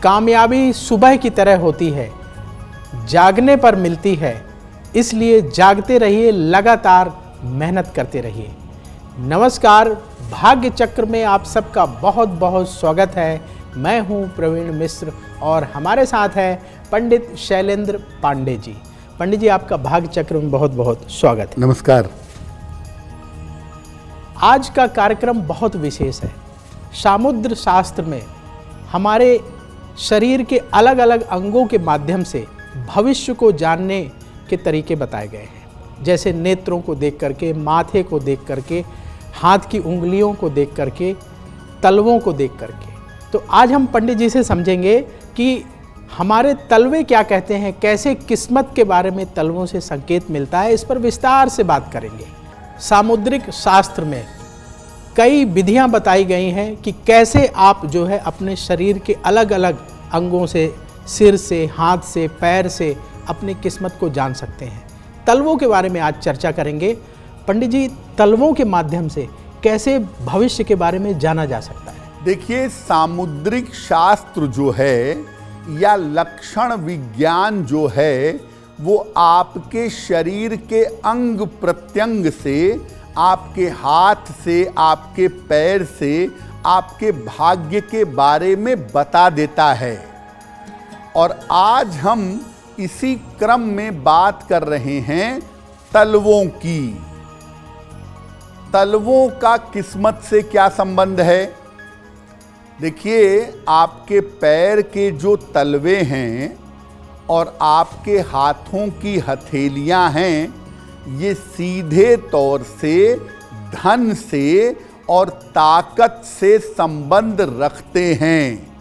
कामयाबी सुबह की तरह होती है, जागने पर मिलती है, इसलिए जागते रहिए, लगातार मेहनत करते रहिए। नमस्कार, भाग्य चक्र में आप सबका बहुत बहुत स्वागत है। मैं हूं प्रवीण मिश्र और हमारे साथ है पंडित शैलेंद्र पांडे जी। पंडित जी, आपका भाग्य चक्र में बहुत बहुत स्वागत है। नमस्कार। आज का कार्यक्रम बहुत विशेष है। सामुद्र शास्त्र में हमारे शरीर के अलग अलग अंगों के माध्यम से भविष्य को जानने के तरीके बताए गए हैं, जैसे नेत्रों को देख करके, माथे को देख करके, हाथ की उंगलियों को देख करके, तलवों को देख करके। तो आज हम पंडित जी से समझेंगे कि हमारे तलवे क्या कहते हैं, कैसे किस्मत के बारे में तलवों से संकेत मिलता है, इस पर विस्तार से बात करेंगे। सामुद्रिक शास्त्र में कई विधियां बताई गई हैं कि कैसे आप जो है अपने शरीर के अलग अलग अंगों से, सिर से, हाथ से, पैर से अपनी किस्मत को जान सकते हैं। तलवों के बारे में आज चर्चा करेंगे। पंडित जी, तलवों के माध्यम से कैसे भविष्य के बारे में जाना जा सकता है? देखिए, सामुद्रिक शास्त्र जो है या लक्षण विज्ञान जो है वो आपके शरीर के अंग प्रत्यंग से, आपके हाथ से, आपके पैर से, आपके भाग्य के बारे में बता देता है। और आज हम इसी क्रम में बात कर रहे हैं तलवों की। तलवों का किस्मत से क्या संबंध है? देखिए, आपके पैर के जो तलवे हैं और आपके हाथों की हथेलियां हैं, ये सीधे तौर से धन से और ताकत से संबंध रखते हैं।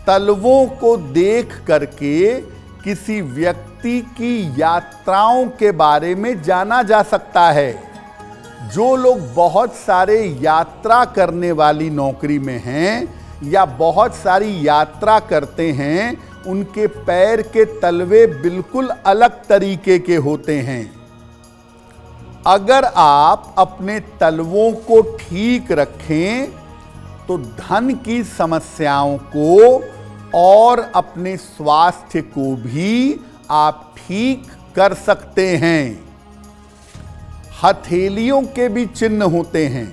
तलवों को देख करके किसी व्यक्ति की यात्राओं के बारे में जाना जा सकता है। जो लोग बहुत सारे यात्रा करने वाली नौकरी में हैं या बहुत सारी यात्रा करते हैं, उनके पैर के तलवे बिल्कुल अलग तरीके के होते हैं। अगर आप अपने तलवों को ठीक रखें तो धन की समस्याओं को और अपने स्वास्थ्य को भी आप ठीक कर सकते हैं। हथेलियों के भी चिन्ह होते हैं।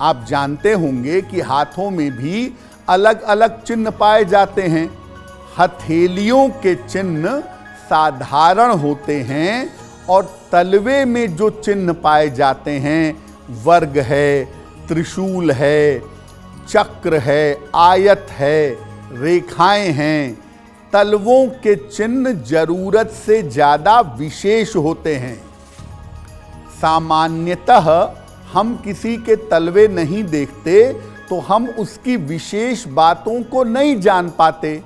आप जानते होंगे कि हाथों में भी अलग अलग चिन्ह पाए जाते हैं। हथेलियों के चिन्ह साधारण होते हैं और तलवे में जो चिन्ह पाए जाते हैं, वर्ग है, त्रिशूल है, चक्र है, आयत है, रेखाएं हैं। तलवों के चिन्ह जरूरत से ज़्यादा विशेष होते हैं। सामान्यतः हम किसी के तलवे नहीं देखते तो हम उसकी विशेष बातों को नहीं जान पाते,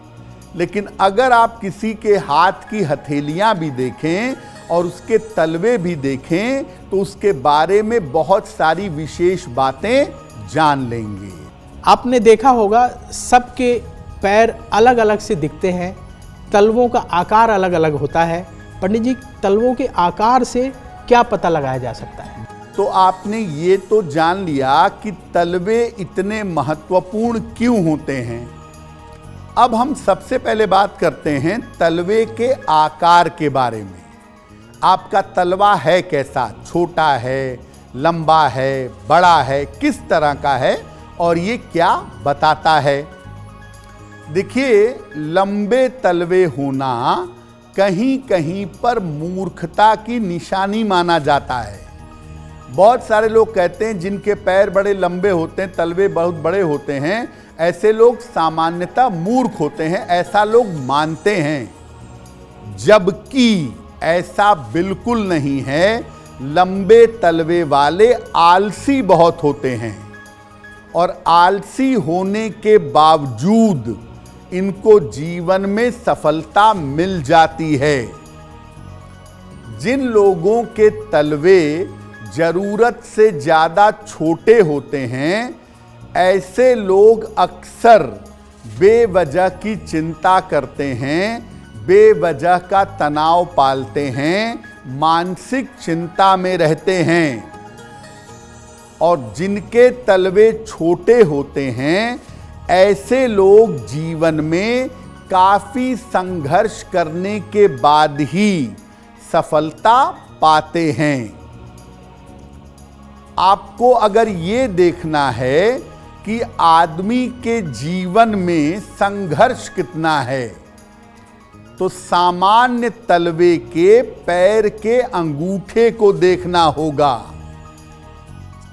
लेकिन अगर आप किसी के हाथ की हथेलियां भी देखें और उसके तलवे भी देखें तो उसके बारे में बहुत सारी विशेष बातें जान लेंगे। आपने देखा होगा, सबके पैर अलग अलग से दिखते हैं, तलवों का आकार अलग अलग होता है। पंडित जी, तलवों के आकार से क्या पता लगाया जा सकता है? तो आपने ये तो जान लिया कि तलवे इतने महत्वपूर्ण क्यों होते हैं। अब हम सबसे पहले बात करते हैं तलवे के आकार के बारे में। आपका तलवा है कैसा? छोटा है, लंबा है, बड़ा है, किस तरह का है और ये क्या बताता है? देखिए, लंबे तलवे होना कहीं कहीं पर मूर्खता की निशानी माना जाता है। बहुत सारे लोग कहते हैं जिनके पैर बड़े लंबे होते हैं, तलवे बहुत बड़े होते हैं, ऐसे लोग सामान्यतः मूर्ख होते हैं, ऐसा लोग मानते हैं। जबकि ऐसा बिल्कुल नहीं है। लंबे तलवे वाले आलसी बहुत होते हैं और आलसी होने के बावजूद इनको जीवन में सफलता मिल जाती है। जिन लोगों के तलवे जरूरत से ज्यादा छोटे होते हैं, ऐसे लोग अक्सर बेवजह की चिंता करते हैं, बेवजह का तनाव पालते हैं, मानसिक चिंता में रहते हैं। और जिनके तलवे छोटे होते हैं, ऐसे लोग जीवन में काफी संघर्ष करने के बाद ही सफलता पाते हैं। आपको अगर ये देखना है कि आदमी के जीवन में संघर्ष कितना है, तो सामान्य तलवे के पैर के अंगूठे को देखना होगा।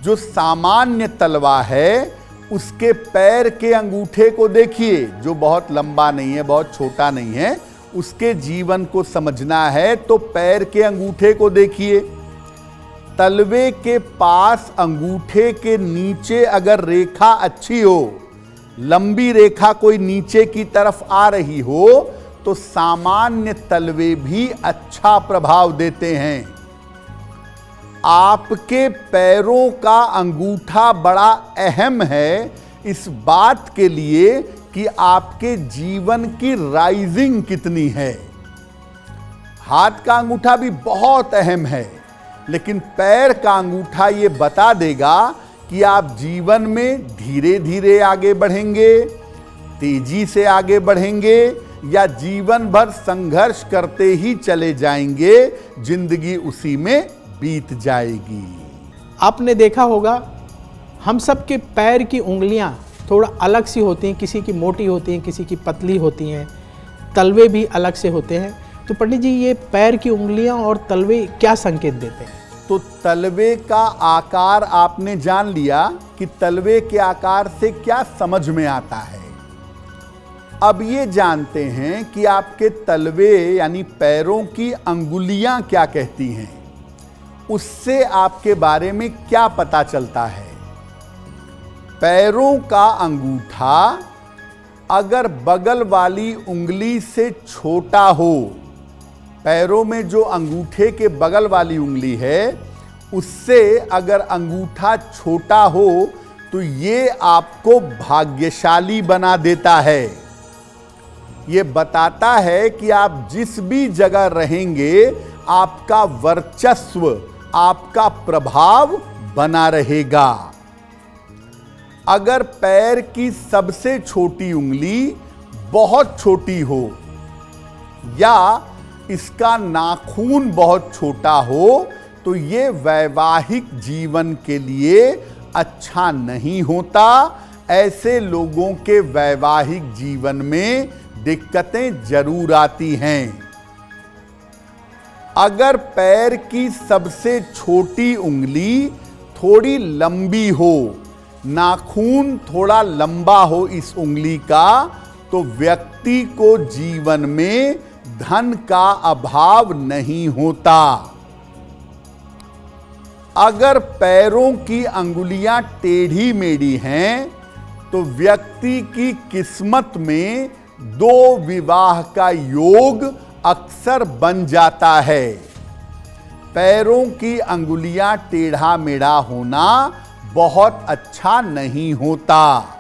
जो सामान्य तलवा है उसके पैर के अंगूठे को देखिए, जो बहुत लंबा नहीं है, बहुत छोटा नहीं है, उसके जीवन को समझना है तो पैर के अंगूठे को देखिए। तलवे के पास अंगूठे के नीचे अगर रेखा अच्छी हो, लंबी रेखा कोई नीचे की तरफ आ रही हो, तो सामान्य तलवे भी अच्छा प्रभाव देते हैं। आपके पैरों का अंगूठा बड़ा अहम है इस बात के लिए कि आपके जीवन की राइजिंग कितनी है। हाथ का अंगूठा भी बहुत अहम है, लेकिन पैर का अंगूठा ये बता देगा कि आप जीवन में धीरे धीरे आगे बढ़ेंगे, तेजी से आगे बढ़ेंगे, या जीवन भर संघर्ष करते ही चले जाएंगे, जिंदगी उसी में बीत जाएगी। आपने देखा होगा हम सब के पैर की उंगलियां थोड़ा अलग सी होती हैं, किसी की मोटी होती हैं, किसी की पतली होती हैं, तलवे भी अलग से होते हैं। तो पंडित जी, ये पैर की उंगलियां और तलवे क्या संकेत देते हैं? तो तलवे का आकार आपने जान लिया कि तलवे के आकार से क्या समझ में आता है। अब ये जानते हैं कि आपके तलवे यानी पैरों की अंगुलियां क्या कहती हैं, उससे आपके बारे में क्या पता चलता है। पैरों का अंगूठा अगर बगल वाली उंगली से छोटा हो, पैरों में जो अंगूठे के बगल वाली उंगली है उससे अगर अंगूठा छोटा हो, तो ये आपको भाग्यशाली बना देता है। ये बताता है कि आप जिस भी जगह रहेंगे आपका वर्चस्व, आपका प्रभाव बना रहेगा। अगर पैर की सबसे छोटी उंगली बहुत छोटी हो या इसका नाखून बहुत छोटा हो, तो ये वैवाहिक जीवन के लिए अच्छा नहीं होता। ऐसे लोगों के वैवाहिक जीवन में दिक्कतें जरूर आती हैं। अगर पैर की सबसे छोटी उंगली थोड़ी लंबी हो, नाखून थोड़ा लंबा हो इस उंगली का, तो व्यक्ति को जीवन में धन का अभाव नहीं होता। अगर पैरों की अंगुलियां टेढ़ी मेढ़ी हैं, तो व्यक्ति की किस्मत में दो विवाह का योग अक्सर बन जाता है। पैरों की अंगुलियां टेढ़ा मेढ़ा होना बहुत अच्छा नहीं होता।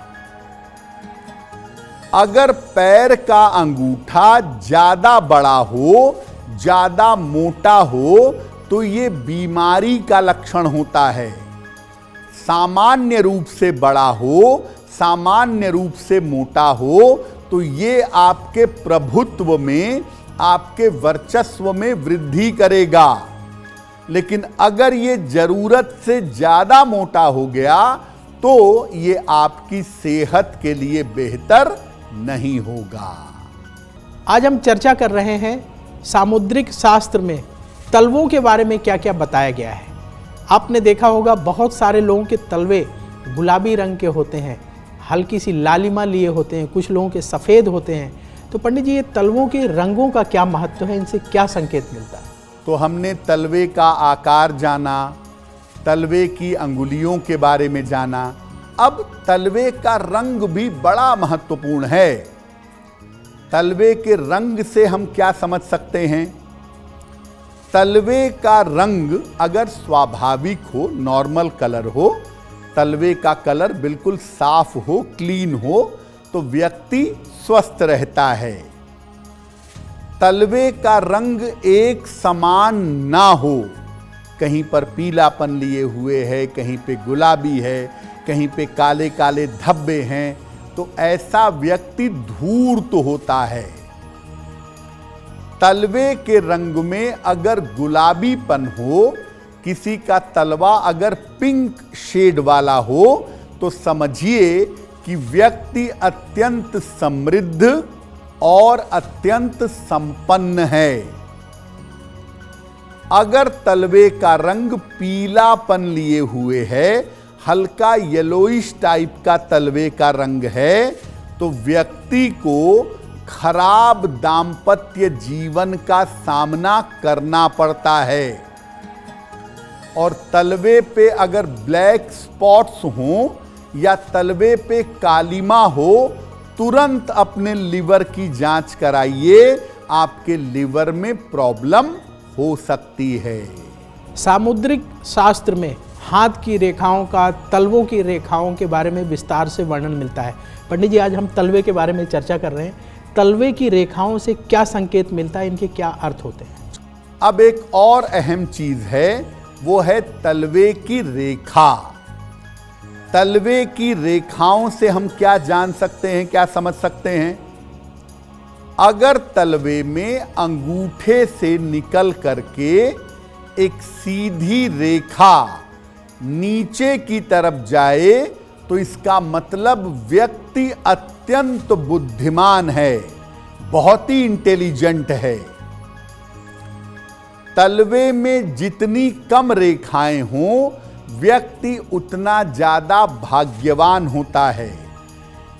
अगर पैर का अंगूठा ज्यादा बड़ा हो, ज्यादा मोटा हो, तो ये बीमारी का लक्षण होता है। सामान्य रूप से बड़ा हो, सामान्य रूप से मोटा हो, तो ये आपके प्रभुत्व में, आपके वर्चस्व में वृद्धि करेगा। लेकिन अगर ये जरूरत से ज्यादा मोटा हो गया, तो ये आपकी सेहत के लिए बेहतर नहीं होगा। आज हम चर्चा कर रहे हैं सामुद्रिक शास्त्र में तलवों के बारे में क्या क्या बताया गया है। आपने देखा होगा बहुत सारे लोगों के तलवे गुलाबी रंग के होते हैं, हल्की सी लालिमा लिए होते हैं, कुछ लोगों के सफ़ेद होते हैं। तो पंडित जी, ये तलवों के रंगों का क्या महत्व है, इनसे क्या संकेत मिलता है? तो हमने तलवे का आकार जाना, तलवे की अंगुलियों के बारे में जाना। अब तलवे का रंग भी बड़ा महत्वपूर्ण है। तलवे के रंग से हम क्या समझ सकते हैं? तलवे का रंग अगर स्वाभाविक हो, नॉर्मल कलर हो, तलवे का कलर बिल्कुल साफ हो, क्लीन हो, तो व्यक्ति स्वस्थ रहता है। तलवे का रंग एक समान ना हो, कहीं पर पीलापन लिए हुए है, कहीं पे गुलाबी है, कहीं पे काले काले धब्बे हैं, तो ऐसा व्यक्ति धूर्त होता है। तलवे के रंग में अगर गुलाबीपन हो, किसी का तलवा अगर पिंक शेड वाला हो, तो समझिए कि व्यक्ति अत्यंत समृद्ध और अत्यंत संपन्न है। अगर तलवे का रंग पीलापन लिए हुए है, हल्का येलोइश टाइप का तलवे का रंग है, तो व्यक्ति को खराब दांपत्य जीवन का सामना करना पड़ता है। और तलवे पे अगर ब्लैक स्पॉट्स हों या तलवे पे कालिमा हो, तुरंत अपने लिवर की जांच कराइए, आपके लिवर में प्रॉब्लम हो सकती है। सामुद्रिक शास्त्र में हाथ की रेखाओं का, तलवों की रेखाओं के बारे में विस्तार से वर्णन मिलता है। पंडित जी, आज हम तलवे के बारे में चर्चा कर रहे हैं। तलवे की रेखाओं से क्या संकेत मिलता है, इनके क्या अर्थ होते हैं? अब एक और अहम चीज है, वो है तलवे की रेखा। तलवे की रेखाओं से हम क्या जान सकते हैं, क्या समझ सकते हैं? अगर तलवे में अंगूठे से निकल करके एक सीधी रेखा नीचे की तरफ जाए, तो इसका मतलब व्यक्ति अत्यंत बुद्धिमान है, बहुत ही इंटेलिजेंट है। तलवे में जितनी कम रेखाएं हों, व्यक्ति उतना ज्यादा भाग्यवान होता है।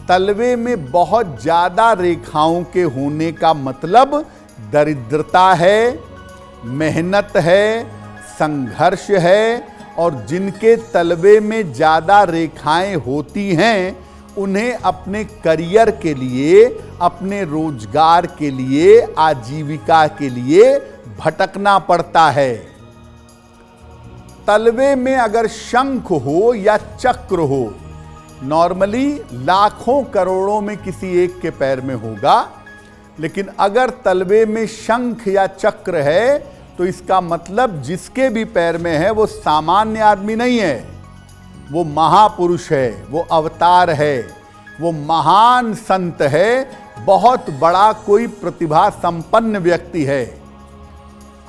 तलवे में बहुत ज्यादा रेखाओं के होने का मतलब दरिद्रता है, मेहनत है, संघर्ष है। और जिनके तलवे में ज्यादा रेखाएं होती हैं, उन्हें अपने करियर के लिए, अपने रोजगार के लिए, आजीविका के लिए भटकना पड़ता है। तलवे में अगर शंख हो या चक्र हो, नॉर्मली लाखों करोड़ों में किसी एक के पैर में होगा, लेकिन अगर तलवे में शंख या चक्र है, तो इसका मतलब जिसके भी पैर में है वो सामान्य आदमी नहीं है, वो महापुरुष है, वो अवतार है, वो महान संत है, बहुत बड़ा कोई प्रतिभा संपन्न व्यक्ति है।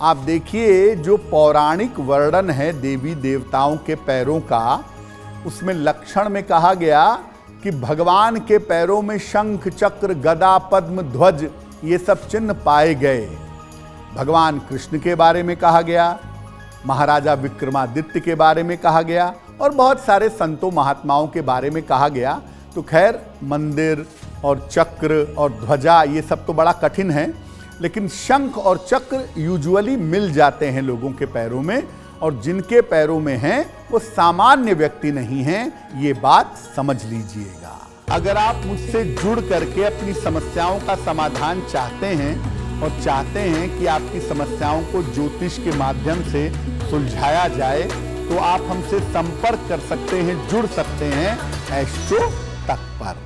आप देखिए, जो पौराणिक वर्णन है देवी देवताओं के पैरों का, उसमें लक्षण में कहा गया कि भगवान के पैरों में शंख, चक्र, गदा, पद्म, ध्वज ये सब चिन्ह पाए गए। भगवान कृष्ण के बारे में कहा गया, महाराजा विक्रमादित्य के बारे में कहा गया, और बहुत सारे संतों महात्माओं के बारे में कहा गया। तो खैर, मंदिर और चक्र और ध्वजा ये सब तो बड़ा कठिन है, लेकिन शंख और चक्र यूजुअली मिल जाते हैं लोगों के पैरों में, और जिनके पैरों में हैं वो सामान्य व्यक्ति नहीं हैं, ये बात समझ लीजिएगा। अगर आप मुझसे जुड़ करके अपनी समस्याओं का समाधान चाहते हैं और चाहते हैं कि आपकी समस्याओं को ज्योतिष के माध्यम से सुलझाया जाए, तो आप हमसे संपर्क कर सकते हैं, जुड़ सकते हैं एस्ट्रो तक पर।